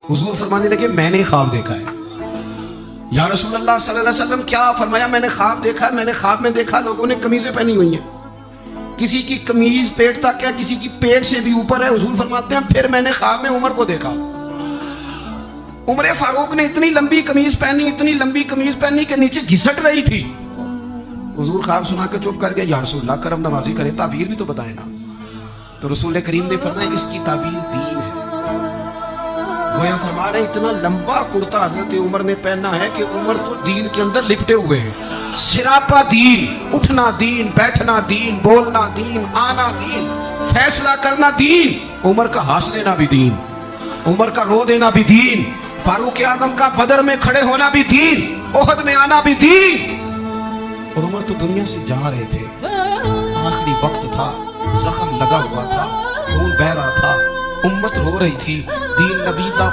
हुजूर फरमाने लगे मैंने ख्वाब देखा है। या रसूलल्लाह सल्लल्लाहु अलैहि वसल्लम क्या फरमाया? मैंने ख्वाब देखा है। मैंने ख्वाब में देखा लोगों ने कमीजें पहनी हुई हैं, किसी की कमीज पेट तक है, किसी की पेट से भी ऊपर है। हुजूर फरमाते हैं फिर मैंने ख्वाब में उमर को देखा। उमर फारूक ने इतनी लंबी कमीज पहनी, इतनी लंबी कमीज पहनी कि नीचे घिसट रही थी। हुजूर ख्वाब सुना के चुप कर गए। या रसूलल्लाह करम नवाजी करें, ताबीर भी तो बताए ना। तो रसूल करीम ने फरमाया इसकी ताबीर दीन है। गोया फरमा रहे इतना लंबा कुर्ता हजरत उमर ने पहना है कि उमर तो दीन के अंदर लिपटे हुए हैं। सिरापा दीन, उठना दीन, बैठना दीन, बोलना दीन, आना दीन, फैसला करना दीन। उमर का हंस लेना भी दीन, उमर का रो देना भी दीन, फारूक आजम का बदर में खड़े होना भी दीन, ओहद में आना भी दीन। और उमर तो दुनिया से जा रहे थे, आखिरी वक्त था, जख्म लगा हुआ था, खून बह रहा था, उम्मत रो रही थी, दीन नबी दा